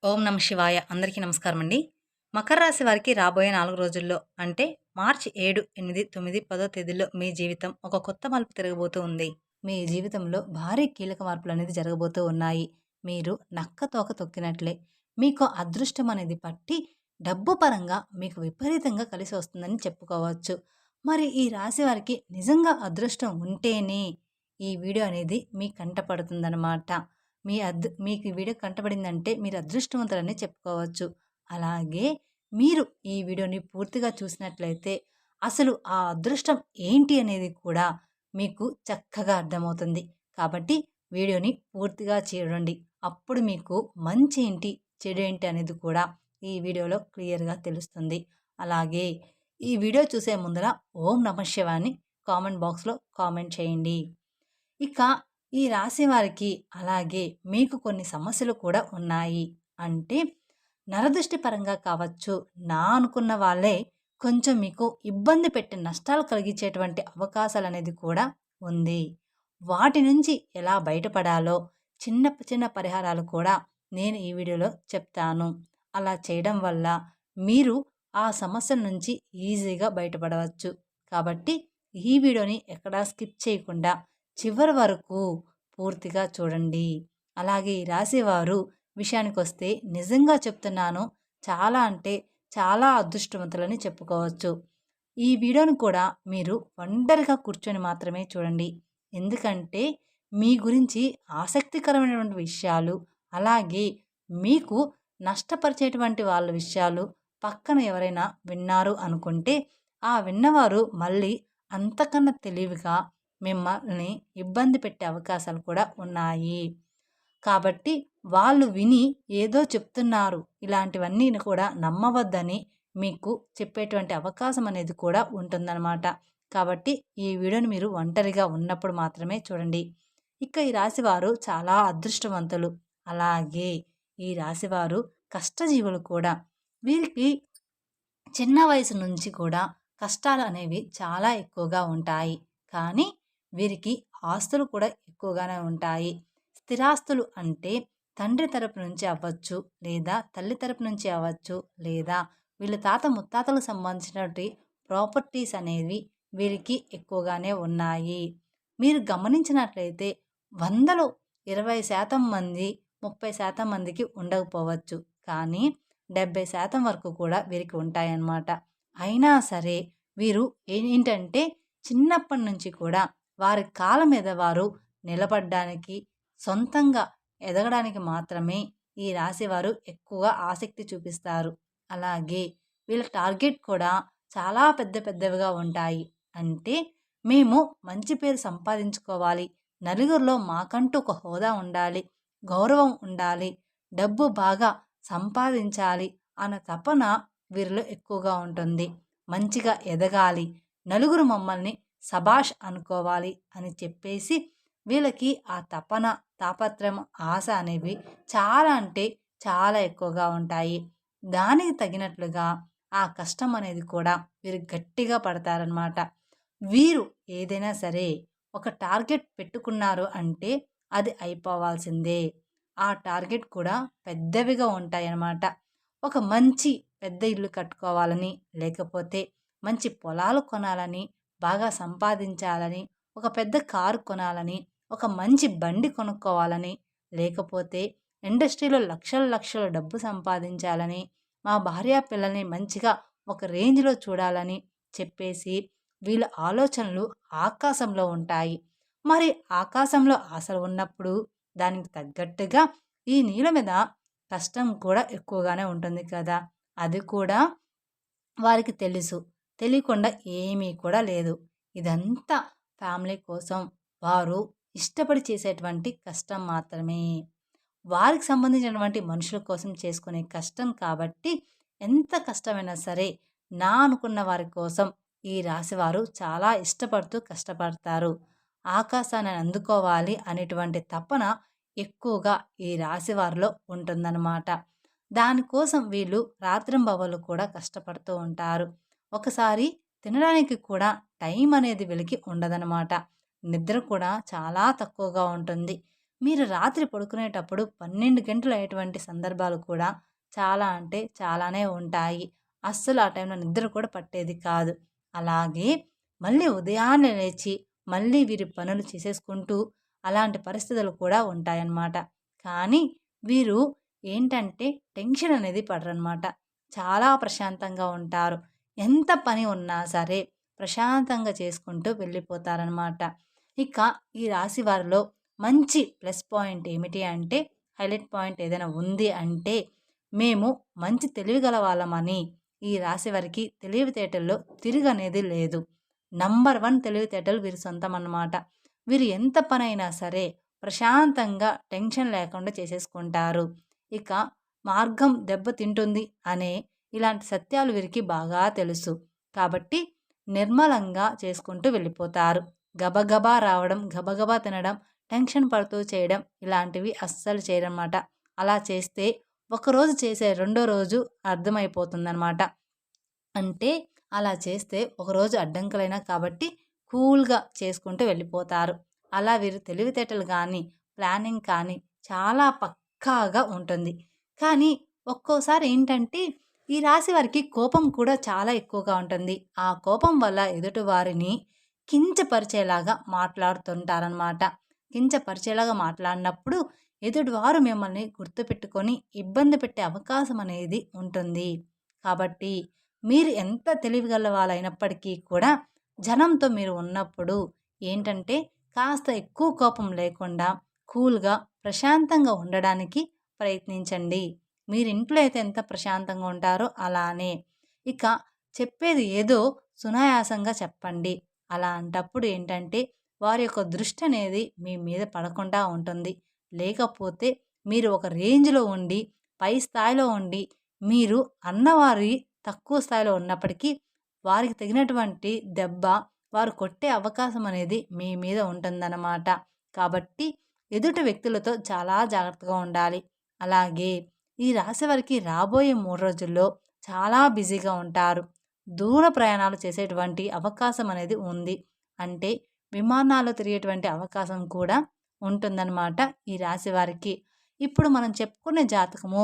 ఓం నమ శివాయ. అందరికీ నమస్కారం అండి. మకర రాశి వారికి రాబోయే 4 రోజుల్లో అంటే మార్చి 7, 8, 9, 10 తేదీల్లో మీ జీవితం ఒక కొత్త మలుపు తిరగబోతూ ఉంది. మీ జీవితంలో భారీ కీలక మార్పులనేది జరగబోతూ ఉన్నాయి. మీరు నక్క తోక తొక్కినట్లే మీకు అదృష్టం అనేది పట్టి డబ్బు పరంగా మీకు విపరీతంగా కలిసి వస్తుందని చెప్పుకోవచ్చు. మరి ఈ రాశి వారికి నిజంగా అదృష్టం ఉంటేనే ఈ వీడియో అనేది మీ కంట పడుతుందనమాట. మీకు ఈ వీడియో కంటపడిందంటే మీరు అదృష్టవంతులని చెప్పుకోవచ్చు. అలాగే మీరు ఈ వీడియోని పూర్తిగా చూసినట్లయితే అసలు ఆ అదృష్టం ఏంటి అనేది కూడా మీకు చక్కగా అర్థమవుతుంది. కాబట్టి వీడియోని పూర్తిగా చూడండి. అప్పుడు మీకు మంచి ఏంటి, చెడు ఏంటి అనేది కూడా ఈ వీడియోలో క్లియర్‌గా తెలుస్తుంది. అలాగే ఈ వీడియో చూసే ముందర ఓం నమః శివాయ అని కామెంట్ బాక్స్‌లో కామెంట్ చేయండి. ఇక ఈ రాశి వారికి అలాగే మీకు కొన్ని సమస్యలు కూడా ఉన్నాయి. అంటే నరదృష్టి పరంగా కావచ్చు, నా అనుకున్న వాళ్ళే కొంచెం మీకు ఇబ్బంది పెట్టి నష్టాలు కలిగించేటువంటి అవకాశాలనేది కూడా ఉంది. వాటి నుంచి ఎలా బయటపడాలో చిన్న చిన్న పరిహారాలు కూడా నేను ఈ వీడియోలో చెప్తాను. అలా చేయడం వల్ల మీరు ఆ సమస్యల నుంచి ఈజీగా బయటపడవచ్చు. కాబట్టి ఈ వీడియోని ఎక్కడా స్కిప్ చేయకుండా చివరి వరకు పూర్తిగా చూడండి. అలాగే ఈ రాశివారు విషయానికొస్తే నిజంగా చెప్తున్నాను, చాలా అంటే చాలా అదృష్టవంతులని చెప్పుకోవచ్చు. ఈ వీడియోని కూడా మీరు ఒంటరిగా కూర్చొని మాత్రమే చూడండి. ఎందుకంటే మీ గురించి ఆసక్తికరమైనటువంటి విషయాలు, అలాగే మీకు నష్టపరిచేటువంటి వాళ్ళ విషయాలు పక్కన ఎవరైనా విన్నారు అనుకుంటే ఆ విన్నవారు మళ్ళీ అంతకన్నా తెలివిగా మిమ్మల్ని ఇబ్బంది పెట్టే అవకాశాలు కూడా ఉన్నాయి. కాబట్టి వాళ్ళు విని ఏదో చెప్తున్నారు, ఇలాంటివన్నీ కూడా నమ్మవద్దని మీకు చెప్పేటువంటి అవకాశం అనేది కూడా ఉంటుందన్నమాట. కాబట్టి ఈ వీడియోని మీరు ఒంటరిగా ఉన్నప్పుడు మాత్రమే చూడండి. ఇక ఈ రాశివారు చాలా అదృష్టవంతులు. అలాగే ఈ రాశివారు కష్టజీవులు కూడా. వీరికి చిన్న వయసు నుంచి కూడా కష్టాలు అనేవి చాలా ఎక్కువగా ఉంటాయి. కానీ వీరికి ఆస్తులు కూడా ఎక్కువగానే ఉంటాయి. స్థిరాస్తులు అంటే తండ్రి తరపు నుంచి అవ్వచ్చు, లేదా తల్లి తరపు నుంచి అవ్వచ్చు, లేదా వీళ్ళ తాత ముత్తాతలకు సంబంధించినటువంటి ప్రాపర్టీస్ అనేవి వీరికి ఎక్కువగానే ఉన్నాయి. మీరు గమనించినట్లయితే 100లో 20% మంది, 30% మందికి ఉండకపోవచ్చు. కానీ 70% వరకు కూడా వీరికి ఉంటాయన్నమాట. అయినా సరే వీరు ఏంటంటే చిన్నప్పటి నుంచి కూడా వారి కాళ్ళ మీద వారు నిలబడ్డానికి, సొంతంగా ఎదగడానికి మాత్రమే ఈ రాశివారు ఎక్కువగా ఆసక్తి చూపిస్తారు. అలాగే వీళ్ళ టార్గెట్ కూడా చాలా పెద్ద పెద్దవిగా ఉంటాయి. అంటే మేము మంచి పేరు సంపాదించుకోవాలి, నలుగురిలో మాకంటూ ఒక హోదా ఉండాలి, గౌరవం ఉండాలి, డబ్బు బాగా సంపాదించాలి అన్న తపన వీరిలో ఎక్కువగా ఉంటుంది. మంచిగా ఎదగాలి, నలుగురు మమ్మల్ని సబాష్ అనుకోవాలి అని చెప్పేసి వీళ్ళకి ఆ తపన, తాపత్రయం, ఆశ అనేవి చాలా అంటే చాలా ఎక్కువగా ఉంటాయి. దానికి తగినట్లుగా ఆ కష్టం అనేది కూడా వీరు గట్టిగా పడతారనమాట. వీరు ఏదైనా సరే ఒక టార్గెట్ పెట్టుకున్నారు అంటే అది అయిపోవాల్సిందే. ఆ టార్గెట్ కూడా పెద్దవిగా ఉంటాయన్నమాట. ఒక మంచి పెద్ద ఇల్లు కట్టుకోవాలని, లేకపోతే మంచి పొలాలు కొనాలని, బాగా సంపాదించాలని, ఒక పెద్ద కారు కొనాలని, ఒక మంచి బండి కొనుక్కోవాలని, లేకపోతే ఇండస్ట్రీలో లక్షల లక్షల డబ్బు సంపాదించాలని, మా భార్య పిల్లల్ని మంచిగా ఒక రేంజ్‌లో చూడాలని చెప్పేసి వీళ్ళ ఆలోచనలు ఆకాశంలో ఉంటాయి. మరి ఆకాశంలో ఆశలు ఉన్నప్పుడు దానికి తగ్గట్టుగా ఈ నీళ్ళ మీద కష్టం కూడా ఎక్కువగానే ఉంటుంది కదా! అది కూడా వారికి తెలుసు. తెలియకుండా ఏమీ కూడా లేదు. ఇదంతా ఫ్యామిలీ కోసం వారు ఇష్టపడి చేసేటువంటి కష్టం మాత్రమే. వారికి సంబంధించినటువంటి మనుషుల కోసం చేసుకునే కష్టం కాబట్టి ఎంత కష్టమైనా సరే నా అనుకున్న వారి కోసం ఈ రాశివారు చాలా ఇష్టపడుతూ కష్టపడతారు. ఆకాశాన్ని అందుకోవాలి అనేటువంటి తపన ఎక్కువగా ఈ రాశివారిలో ఉంటుందన్నమాట. దానికోసం వీళ్ళు రాత్రింబవళ్ళు కూడా కష్టపడుతూ ఉంటారు. ఒకసారి తినడానికి కూడా టైం అనేది వీళ్ళకి ఉండదనమాట. నిద్ర కూడా చాలా తక్కువగా ఉంటుంది. మీరు రాత్రి పడుకునేటప్పుడు 12 గంటలు అయ్యేటువంటి సందర్భాలు కూడా చాలా అంటే చాలానే ఉంటాయి. అస్సలు ఆ టైంలో నిద్ర కూడా పట్టేది కాదు. అలాగే మళ్ళీ ఉదయాన్నే లేచి మళ్ళీ వీరి పనులు చేసేసుకుంటూ అలాంటి పరిస్థితులు కూడా ఉంటాయన్నమాట. కానీ వీరు ఏంటంటే టెన్షన్ అనేది పడరనమాట. చాలా ప్రశాంతంగా ఉంటారు. ఎంత పని ఉన్నా సరే ప్రశాంతంగా చేసుకుంటూ వెళ్ళిపోతారనమాట. ఇక ఈ రాశి వారిలో మంచి ప్లస్ పాయింట్ ఏమిటి అంటే, హైలైట్ పాయింట్ ఏదైనా ఉంది అంటే, మేము మంచి తెలివిగల వాళ్ళమని ఈ రాశి వారికి తెలివితేటల్లో తిరుగనేది లేదు. నంబర్ 1 తెలివితేటలు వీరి సొంతం అన్నమాట. వీరు ఎంత పనైనా సరే ప్రశాంతంగా టెన్షన్ లేకుండా చేసేసుకుంటారు. ఇక మార్గం దెబ్బతింటుంది అనే ఇలాంటి సత్యాలు వీరికి బాగా తెలుసు. కాబట్టి నిర్మలంగా చేసుకుంటూ వెళ్ళిపోతారు. గబగబా రావడం, గబగబా తినడం, టెన్షన్ పడుతూ చేయడం ఇలాంటివి అస్సలు చేయరనమాట. అలా చేస్తే ఒకరోజు చేసే రెండో రోజు అర్థమైపోతుందనమాట. అంటే అలా చేస్తే ఒకరోజు అడ్డంకులైనా కాబట్టి కూల్‌గా చేసుకుంటూ వెళ్ళిపోతారు. అలా వీరు తెలివితేటలు గానీ, ప్లానింగ్ కానీ చాలా పక్కాగా ఉంటుంది. కానీ ఒక్కోసారి ఏంటంటే ఈ రాశి వారికి కోపం కూడా చాలా ఎక్కువగా ఉంటుంది. ఆ కోపం వల్ల ఎదుటి వారిని కించపరిచేలాగా మాట్లాడుతుంటారనమాట. కించపరిచేలాగా మాట్లాడినప్పుడు ఎదుటివారు మిమ్మల్ని గుర్తుపెట్టుకొని ఇబ్బంది పెట్టే అవకాశం అనేది ఉంటుంది. కాబట్టి మీరు ఎంత తెలివిగల వాళ్ళైనప్పటికీ కూడా జనంతో మీరు ఉన్నప్పుడు ఏంటంటే కాస్త ఎక్కువ కోపం లేకుండా కూల్‌గా, ప్రశాంతంగా ఉండడానికి ప్రయత్నించండి. మీరు ఇంట్లో అయితే ఎంత ప్రశాంతంగా ఉంటారో అలానే. ఇక చెప్పేది ఏదో సునాయాసంగా చెప్పండి. అలాంటప్పుడు ఏంటంటే వారి యొక్క దృష్టి అనేది మీ మీద పడకుండా ఉంటుంది. లేకపోతే మీరు ఒక రేంజ్‌లో ఉండి, పై స్థాయిలో ఉండి, మీరు అన్నవారి తక్కువ స్థాయిలో ఉన్నప్పటికీ వారికి తగినటువంటి దెబ్బ వారు కొట్టే అవకాశం అనేది మీ మీద ఉంటుందన్నమాట. కాబట్టి ఎదుటి వ్యక్తులతో చాలా జాగ్రత్తగా ఉండాలి. అలాగే ఈ రాశి వారికి రాబోయే 3 రోజుల్లో చాలా బిజీగా ఉంటారు. దూర ప్రయాణాలు చేసేటువంటి అవకాశం అనేది ఉంది. అంటే విమానాల్లో తిరిగేటువంటి అవకాశం కూడా ఉంటుందన్నమాట ఈ రాశి వారికి. ఇప్పుడు మనం చెప్పుకునే జాతకము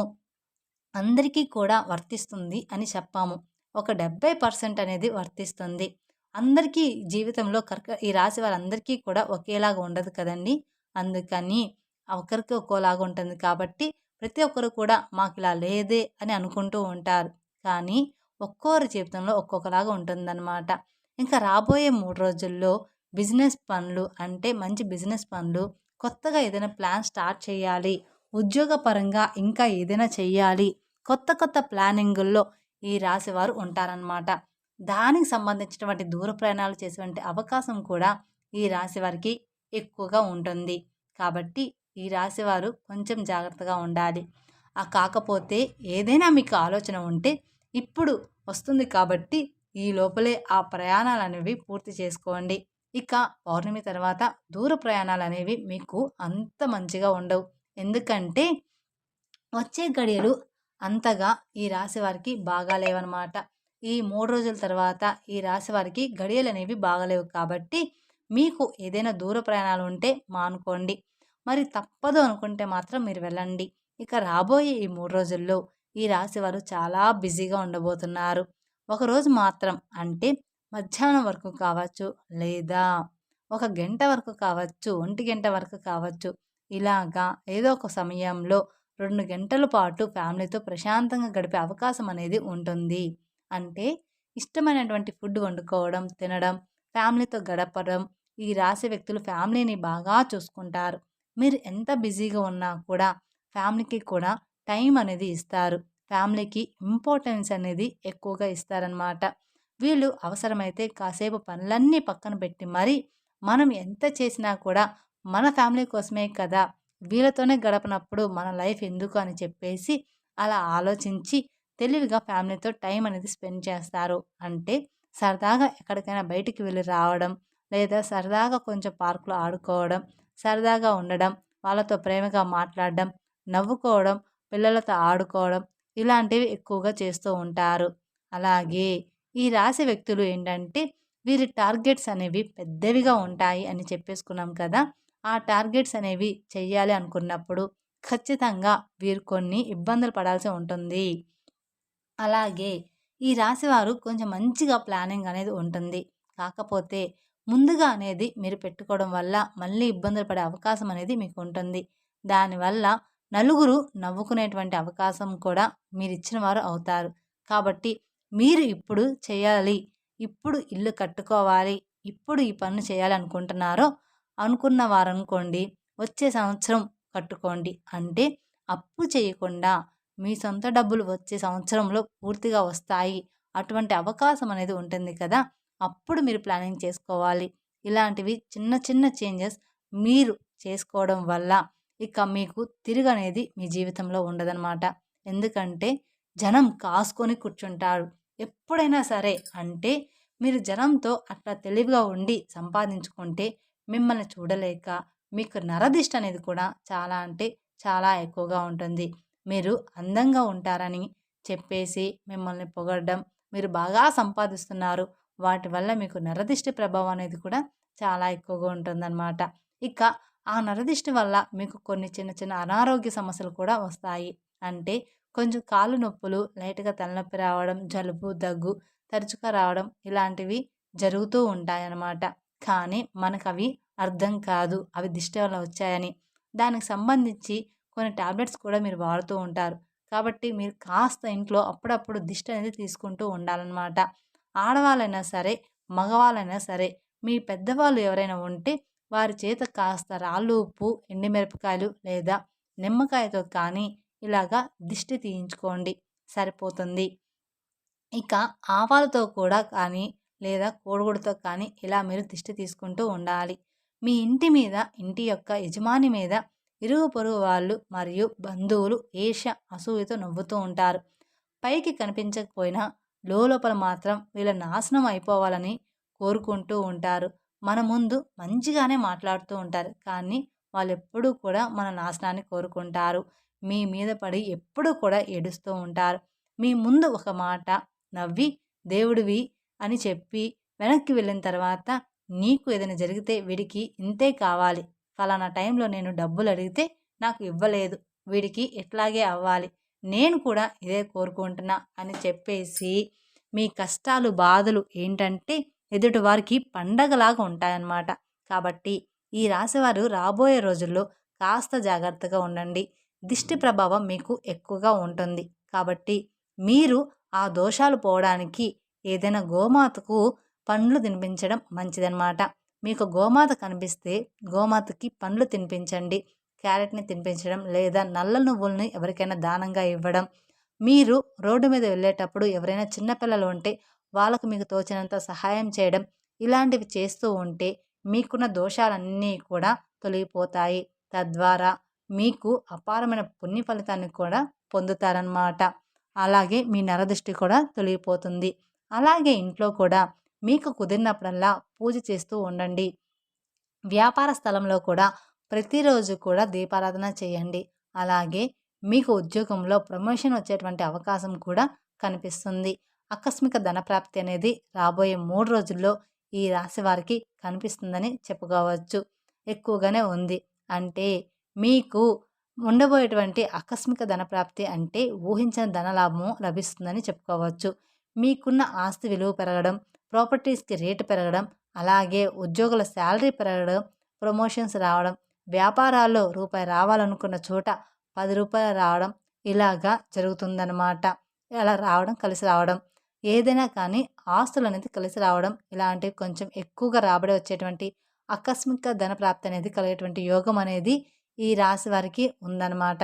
అందరికీ కూడా వర్తిస్తుంది అని చెప్పాము. ఒక 70% అనేది వర్తిస్తుంది. అందరికీ జీవితంలో ఈ రాశి వారందరికీ కూడా ఒకేలాగా ఉండదు కదండీ! అందుకని ఒకరికి ఒక్కోలాగా ఉంటుంది కాబట్టి ప్రతి ఒక్కరు కూడా మాకిలా లేదే అని అనుకుంటూ ఉంటారు. కానీ ఒక్కోరి జీవితంలో ఒక్కొక్కలాగా ఉంటుందన్నమాట. ఇంకా రాబోయే 3 రోజుల్లో బిజినెస్ పనులు అంటే మంచి బిజినెస్ పనులు, కొత్తగా ఏదైనా ప్లాన్ స్టార్ట్ చేయాలి, ఉద్యోగపరంగా ఇంకా ఏదైనా చెయ్యాలి, కొత్త కొత్త ప్లానింగుల్లో ఈ రాశివారు ఉంటారనమాట. దానికి సంబంధించినటువంటి దూర ప్రయాణాలు చేసేటువంటి అవకాశం కూడా ఈ రాశి వారికి ఎక్కువగా ఉంటుంది. కాబట్టి ఈ రాశివారు కొంచెం జాగ్రత్తగా ఉండాలి. కాకపోతే ఏదైనా మీకు ఆలోచన ఉంటే ఇప్పుడు వస్తుంది కాబట్టి ఈ లోపలే ఆ ప్రయాణాలనేవి పూర్తి చేసుకోండి. ఇక పౌర్ణమి తర్వాత దూర ప్రయాణాలనేవి మీకు అంత మంచిగా ఉండవు. ఎందుకంటే వచ్చే గడియలు అంతగా ఈ రాశి వారికి బాగాలేవనమాట. ఈ 3 రోజుల తర్వాత ఈ రాశి వారికి గడియలనేవి బాగాలేవు కాబట్టి మీకు ఏదైనా దూర ప్రయాణాలు ఉంటే మానుకోండి. మరి తప్పదు అనుకుంటే మాత్రం మీరు వెళ్ళండి. ఇక రాబోయే ఈ 3 రోజుల్లో ఈ రాశి వారు చాలా బిజీగా ఉండబోతున్నారు. ఒకరోజు మాత్రం అంటే మధ్యాహ్నం వరకు కావచ్చు, లేదా ఒక గంట వరకు కావచ్చు, ఒంటి గంట వరకు కావచ్చు. ఇలాగా ఏదో ఒక సమయంలో 2 గంటల పాటు ఫ్యామిలీతో ప్రశాంతంగా గడిపే అవకాశం అనేది ఉంటుంది. అంటే ఇష్టమైనటువంటి ఫుడ్ వండుకోవడం, తినడం, ఫ్యామిలీతో గడపడం. ఈ రాశి వ్యక్తులు ఫ్యామిలీని బాగా చూసుకుంటారు. మీరు ఎంత బిజీగా ఉన్నా కూడా ఫ్యామిలీకి కూడా టైం అనేది ఇస్తారు. ఫ్యామిలీకి ఇంపార్టెన్స్ అనేది ఎక్కువగా ఇస్తారనమాట. వీళ్ళు అవసరమైతే కాసేపు పనులన్నీ పక్కన పెట్టి మరి మనం ఎంత చేసినా కూడా మన ఫ్యామిలీ కోసమే కదా! వీళ్ళతోనే గడపనప్పుడు మన లైఫ్ ఎందుకు అని చెప్పేసి అలా ఆలోచించి తెలివిగా ఫ్యామిలీతో టైం అనేది స్పెండ్ చేస్తారు. అంటే సరదాగా ఎక్కడికైనా బయటికి వెళ్ళి రావడం, లేదా సరదాగా కొంచెం పార్కులో ఆడుకోవడం, సరదాగా ఉండడం, వాళ్ళతో ప్రేమగా మాట్లాడడం, నవ్వుకోవడం, పిల్లలతో ఆడుకోవడం ఇలాంటివి ఎక్కువగా చేస్తూ ఉంటారు. అలాగే ఈ రాశి వ్యక్తులు ఏంటంటే వీరి టార్గెట్స్ అనేవి పెద్దవిగా ఉంటాయి అని చెప్పేసుకున్నాం కదా! ఆ టార్గెట్స్ అనేవి చెయ్యాలి అనుకున్నప్పుడు ఖచ్చితంగా వీరు కొన్ని ఇబ్బందులు పడాల్సి ఉంటుంది. అలాగే ఈ రాశివారు కొంచెం మంచిగా ప్లానింగ్ అనేది ఉంటుంది. కాకపోతే ముందుగా అనేది మీరు పెట్టుకోవడం వల్ల మళ్ళీ ఇబ్బందులు పడే అవకాశం అనేది మీకు ఉంటుంది. దానివల్ల నలుగురు నవ్వుకునేటువంటి అవకాశం కూడా మీరిచ్చిన వారు అవుతారు. కాబట్టి మీరు ఇప్పుడు చేయాలి, ఇప్పుడు ఇల్లు కట్టుకోవాలి, ఇప్పుడు ఈ పనులు చేయాలి అనుకున్న వారనుకోండి వచ్చే సంవత్సరం కట్టుకోండి. అంటే అప్పు చేయకుండా మీ సొంత డబ్బులు వచ్చే సంవత్సరంలో పూర్తిగా వస్తాయి. అటువంటి అవకాశం అనేది ఉంటుంది కదా! అప్పుడు మీరు ప్లానింగ్ చేసుకోవాలి. ఇలాంటివి చిన్న చిన్న చేంజెస్ మీరు చేసుకోవడం వల్ల ఇక మీకు తిరుగనేది మీ జీవితంలో ఉండదనమాట. ఎందుకంటే జనం కాసుకొని కూర్చుంటారు. ఎప్పుడైనా సరే అంటే మీరు జనంతో అట్లా తెలివిగా ఉండి సంపాదించుకుంటే మిమ్మల్ని చూడలేక మీకు నరదిష్టి అనేది కూడా చాలా అంటే చాలా ఎక్కువగా ఉంటుంది. మీరు అందంగా ఉంటారని చెప్పేసి మిమ్మల్ని పొగడడం, మీరు బాగా సంపాదిస్తున్నారు, వాటి వల్ల మీకు నరదిష్టి ప్రభావం అనేది కూడా చాలా ఎక్కువగా ఉంటుందన్నమాట. ఇక ఆ నరదిష్టి వల్ల మీకు కొన్ని చిన్న చిన్న అనారోగ్య సమస్యలు కూడా వస్తాయి. అంటే కొంచెం కాళ్ళు నొప్పులు, లైట్‌గా తలనొప్పి రావడం, జలుబు, దగ్గు తరచుగా రావడం ఇలాంటివి జరుగుతూ ఉంటాయన్నమాట. కానీ మనకవి అర్థం కాదు. అవి దిష్టి వల్ల వచ్చాయని. దానికి సంబంధించి కొన్ని టాబ్లెట్స్ కూడా మీరు వాడుతూ ఉంటారు. కాబట్టి మీరు కాస్త ఇంట్లో అప్పుడప్పుడు దిష్టి అనేది తీసుకుంటూ ఉండాలన్నమాట. ఆడవాళ్ళైనా సరే, మగవాళ్ళైనా సరే, మీ పెద్దవాళ్ళు ఎవరైనా ఉంటే వారి చేత కాస్త రాళ్ళు ఉప్పు, ఎండుమిరపకాయలు లేదా నిమ్మకాయతో కానీ ఇలాగా దిష్టి తీయించుకోండి, సరిపోతుంది. ఇక ఆవాలతో కూడా కానీ లేదా కోడిగుడ్డుతో కానీ ఇలా మీరు దిష్టి తీసుకుంటూ ఉండాలి. మీ ఇంటి మీద, ఇంటి యొక్క యజమాని మీద ఇరుగు పొరుగు వాళ్ళు మరియు బంధువులు ఈర్ష్య, అసూయతో నవ్వుతూ ఉంటారు. పైకి కనిపించకపోయినా లోపల మాత్రం వీళ్ళ నాశనం అయిపోవాలని కోరుకుంటూ ఉంటారు. మన ముందు మంచిగానే మాట్లాడుతూ ఉంటారు. కానీ వాళ్ళెప్పుడూ కూడా మన నాశనాన్ని కోరుకుంటారు. మీ మీద పడి ఎప్పుడూ కూడా ఏడుస్తూ ఉంటారు. మీ ముందు ఒక మాట నవ్వి దేవుడివి అని చెప్పి వెనక్కి వెళ్ళిన తర్వాత నీకు ఏదైనా జరిగితే వీడికి ఇంతే కావాలి, ఫలానా టైంలో నేను డబ్బులు అడిగితే నాకు ఇవ్వలేదు, వీడికి ఇట్లాగే అవ్వాలి, నేను కూడా ఇదే కోరుకుంటున్నా అని చెప్పేసి మీ కష్టాలు బాధలు ఏంటంటే ఎదుటి వారికి పండగలాగా ఉంటాయన్నమాట. కాబట్టి ఈ రాశివారు రాబోయే రోజుల్లో కాస్త జాగ్రత్తగా ఉండండి. దిష్టి ప్రభావం మీకు ఎక్కువగా ఉంటుంది. కాబట్టి మీరు ఆ దోషాలు పోవడానికి ఏదైనా గోమాతకు పండ్లు తినిపించడం మంచిదన్నమాట. మీకు గోమాత కనిపిస్తే గోమాతకి పండ్లు తినిపించండి. క్యారెట్‌ని తినిపించడం లేదా నల్ల నువ్వుల్ని ఎవరికైనా దానంగా ఇవ్వడం. మీరు రోడ్డు మీద వెళ్ళేటప్పుడు ఎవరైనా చిన్న పిల్లలు ఉంటే వాళ్ళకు మీకు తోచినంత సహాయం చేయడం. ఇలాంటివి చేస్తూ ఉంటే మీకున్న దోషాలన్నీ కూడా తొలగిపోతాయి. తద్వారా మీకు అపారమైన పుణ్య ఫలితాన్ని కూడా పొందుతారనమాట. అలాగే మీ నరదృష్టి కూడా తొలగిపోతుంది. అలాగే ఇంట్లో కూడా మీకు కుదిరినప్పుడల్లా పూజ చేస్తూ ఉండండి. వ్యాపార స్థలంలో కూడా ప్రతిరోజు కూడా దీపారాధన చేయండి. అలాగే మీకు ఉద్యోగంలో ప్రమోషన్ వచ్చేటువంటి అవకాశం కూడా కనిపిస్తుంది. ఆకస్మిక ధనప్రాప్తి అనేది రాబోయే 3 రోజుల్లో ఈ రాశి వారికి కనిపిస్తుందని చెప్పుకోవచ్చు. ఎక్కువగానే ఉంది. అంటే మీకు ఉండబోయేటువంటి ఆకస్మిక ధనప్రాప్తి అంటే ఊహించని ధనలాభము లభిస్తుందని చెప్పుకోవచ్చు. మీకున్న ఆస్తి విలువ పెరగడం, ప్రాపర్టీస్‌కి రేటు పెరగడం, అలాగే ఉద్యోగుల శాలరీ పెరగడం, ప్రమోషన్స్ రావడం, వ్యాపారాల్లో రూపాయి రావాలనుకున్న చోట రూ. 10 రావడం ఇలాగా జరుగుతుందనమాట. అలా రావడం, కలిసి రావడం. ఏదైనా కానీ ఆస్తులనేది కలిసి రావడం, ఇలాంటివి కొంచెం ఎక్కువగా రాబడి వచ్చేటువంటి ఆకస్మిక ధనప్రాప్తి అనేది కలిగేటువంటి యోగం అనేది ఈ రాశి వారికి ఉందన్నమాట.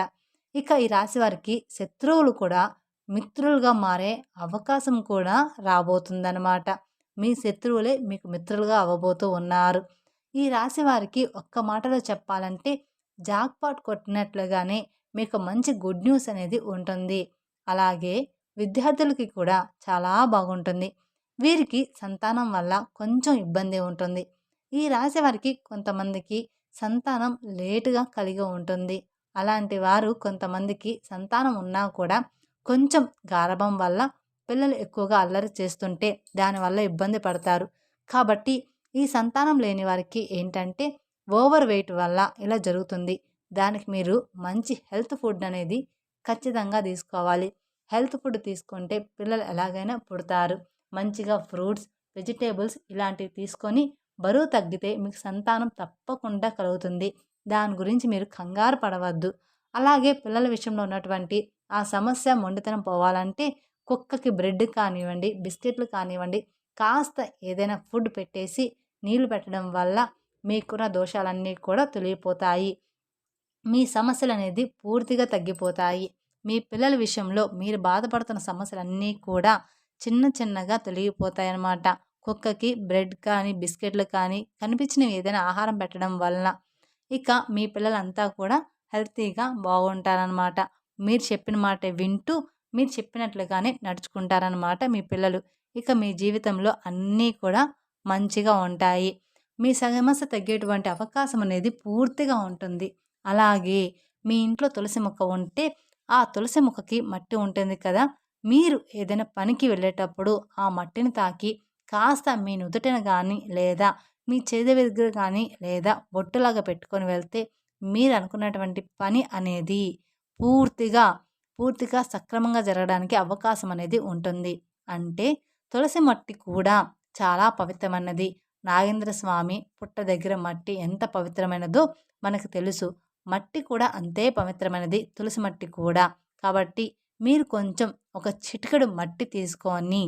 ఇక ఈ రాశి వారికి శత్రువులు కూడా మిత్రులుగా మారే అవకాశం కూడా రాబోతుందన్నమాట. మీ శత్రువులే మీకు మిత్రులుగా అవ్వబోతూ ఉన్నారు. ఈ రాశి వారికి ఒక్క మాటలో చెప్పాలంటే జాక్‌పాట్ కొట్టినట్లుగానే మీకు మంచి గుడ్ న్యూస్ అనేది ఉంటుంది. అలాగే విద్యార్థులకి కూడా చాలా బాగుంటుంది. వీరికి సంతానం వల్ల కొంచెం ఇబ్బంది ఉంటుంది. ఈ రాశి వారికి కొంతమందికి సంతానం లేటుగా కలిగి ఉంటుంది. అలాంటి వారు కొంతమందికి సంతానం ఉన్నా కూడా కొంచెం గారాబం వల్ల పిల్లలు ఎక్కువగా అల్లరి చేస్తుంటే దానివల్ల ఇబ్బంది పడతారు. కాబట్టి ఈ సంతానం లేని వారికి ఏంటంటే ఓవర్ వెయిట్ వల్ల ఇలా జరుగుతుంది. దానికి మీరు మంచి హెల్త్ ఫుడ్ అనేది ఖచ్చితంగా తీసుకోవాలి. హెల్త్ ఫుడ్ తీసుకుంటే పిల్లలు ఎలాగైనా పుడతారు. మంచిగా ఫ్రూట్స్, వెజిటేబుల్స్ ఇలాంటివి తీసుకొని బరువు తగ్గితే మీకు సంతానం తప్పకుండా కలుగుతుంది. దాని గురించి మీరు కంగారు పడవద్దు. అలాగే పిల్లల విషయంలో ఉన్నటువంటి ఆ సమస్య మొండితనం పోవాలంటే కుక్కకి బ్రెడ్ కానివ్వండి, బిస్కెట్లు కానివ్వండి, కాస్త ఏదైనా ఫుడ్ పెట్టేసి నీళ్లు పెట్టడం వల్ల మీకున్న దోషాలన్నీ కూడా తొలగిపోతాయి. మీ సమస్యలనేది పూర్తిగా తగ్గిపోతాయి. మీ పిల్లల విషయంలో మీరు బాధపడుతున్న సమస్యలన్నీ కూడా చిన్న చిన్నగా తొలగిపోతాయన్నమాట. కుక్కకి బ్రెడ్ కానీ, బిస్కెట్లు కానీ కనిపించినవి ఏదైనా ఆహారం పెట్టడం వలన ఇక మీ పిల్లలంతా కూడా హెల్తీగా బాగుంటారనమాట. మీరు చెప్పిన మాట వింటూ మీరు చెప్పినట్లుగానే నడుచుకుంటారనమాట మీ పిల్లలు. ఇక మీ జీవితంలో అన్నీ కూడా మంచిగా ఉంటాయి. మీ సమస్య తగ్గేటువంటి అవకాశం అనేది పూర్తిగా ఉంటుంది. అలాగే మీ ఇంట్లో తులసి మొక్క ఉంటే ఆ తులసి మొక్కకి మట్టి ఉంటుంది కదా! మీరు ఏదైనా పనికి వెళ్ళేటప్పుడు ఆ మట్టిని తాకి కాస్త మీ నుదుటిన గానీ లేదా మీ చేతి దగ్గర కానీ లేదా బొట్టులాగా పెట్టుకొని వెళ్తే మీరు అనుకున్నటువంటి పని అనేది పూర్తిగా పూర్తిగా సక్రమంగా జరగడానికి అవకాశం అనేది ఉంటుంది. అంటే తులసి మట్టి కూడా చాలా పవిత్రమైనది. నాగేంద్ర స్వామి పుట్ట దగ్గర మట్టి ఎంత పవిత్రమైనదో మనకు తెలుసు. మట్టి కూడా అంతే పవిత్రమైనది, తులసి మట్టి కూడా. కాబట్టి మీరు కొంచెం ఒక చిటికెడు మట్టి తీసుకొని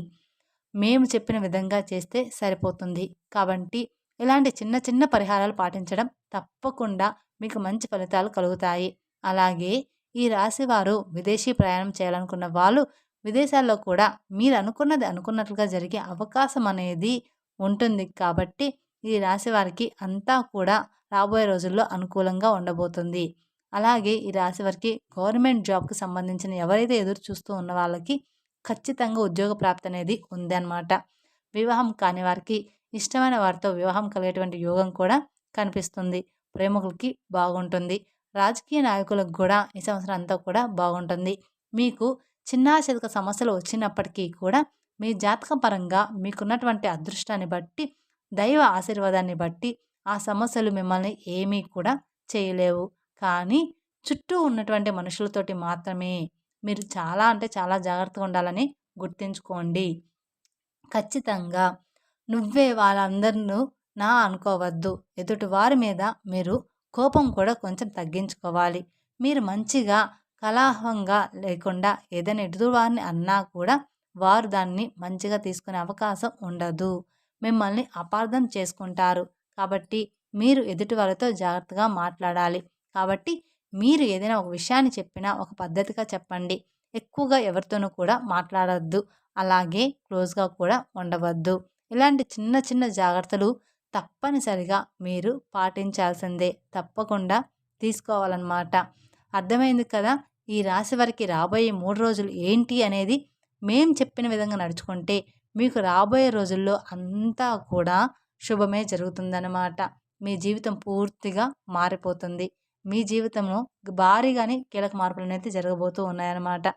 మేము చెప్పిన విధంగా చేస్తే సరిపోతుంది. కాబట్టి ఇలాంటి చిన్న చిన్న పరిహారాలు పాటించడం తప్పకుండా మీకు మంచి ఫలితాలు కలుగుతాయి. అలాగే ఈ రాశివారు విదేశీ ప్రయాణం చేయాలనుకున్న వాళ్ళు విదేశాల్లో కూడా మీరు అనుకున్నది అనుకున్నట్లుగా జరిగే అవకాశం అనేది ఉంటుంది. కాబట్టి ఈ రాశి వారికి అంతా కూడా రాబోయే రోజుల్లో అనుకూలంగా ఉండబోతుంది. అలాగే ఈ రాశి వారికి గవర్నమెంట్ జాబ్‌కి సంబంధించిన ఎవరైతే ఎదురు చూస్తూ ఉన్న వాళ్ళకి ఖచ్చితంగా ఉద్యోగ ప్రాప్తి అనేది ఉందన్నమాట. వివాహం కాని వారికి ఇష్టమైన వారితో వివాహం కలిగేటువంటి యోగం కూడా కనిపిస్తుంది. ప్రేమికులకి బాగుంటుంది. రాజకీయ నాయకులకు కూడా ఈ సంవత్సరం అంతా కూడా బాగుంటుంది. మీకు చిన్న చితక సమస్యలు వచ్చినప్పటికీ కూడా మీ జాతక పరంగా మీకున్నటువంటి అదృష్టాన్ని బట్టి, దైవ ఆశీర్వాదాన్ని బట్టి ఆ సమస్యలు మిమ్మల్ని ఏమీ కూడా చేయలేవు. కానీ చుట్టూ ఉన్నటువంటి మనుషులతోటి మాత్రమే మీరు చాలా అంటే చాలా జాగ్రత్తగా ఉండాలని గుర్తుంచుకోండి. ఖచ్చితంగా నువ్వే వాళ్ళందరినూ నా అనుకోవద్దు. ఎదుటి వారి మీద మీరు కోపం కూడా కొంచెం తగ్గించుకోవాలి. మీరు మంచిగా కలహంగా లేకుండా ఏదైనా ఎదుటివారిని అన్నా కూడా వారు దాన్ని మంచిగా తీసుకునే అవకాశం ఉండదు. మిమ్మల్ని అపార్థం చేసుకుంటారు. కాబట్టి మీరు ఎదుటి వాళ్ళతో జాగ్రత్తగా మాట్లాడాలి. కాబట్టి మీరు ఏదైనా ఒక విషయాన్ని చెప్పినా ఒక పద్ధతిగా చెప్పండి. ఎక్కువగా ఎవరితోనూ కూడా మాట్లాడొద్దు. అలాగే క్లోజ్‌గా కూడా ఉండవద్దు. ఇలాంటి చిన్న చిన్న జాగ్రత్తలు తప్పనిసరిగా మీరు పాటించాల్సిందే. తప్పకుండా తీసుకోవాలన్నమాట. అర్థమైంది కదా! ఈ రాశి వారికి రాబోయే 3 రోజులు ఏంటి అనేది మేము చెప్పిన విధంగా నడుచుకుంటే మీకు రాబోయే రోజుల్లో అంతా కూడా శుభమే జరుగుతుందన్నమాట. మీ జీవితం పూర్తిగా మారిపోతుంది. మీ జీవితంలో భారీగానే కీలక మార్పులనేది జరగబోతూ ఉన్నాయన్నమాట.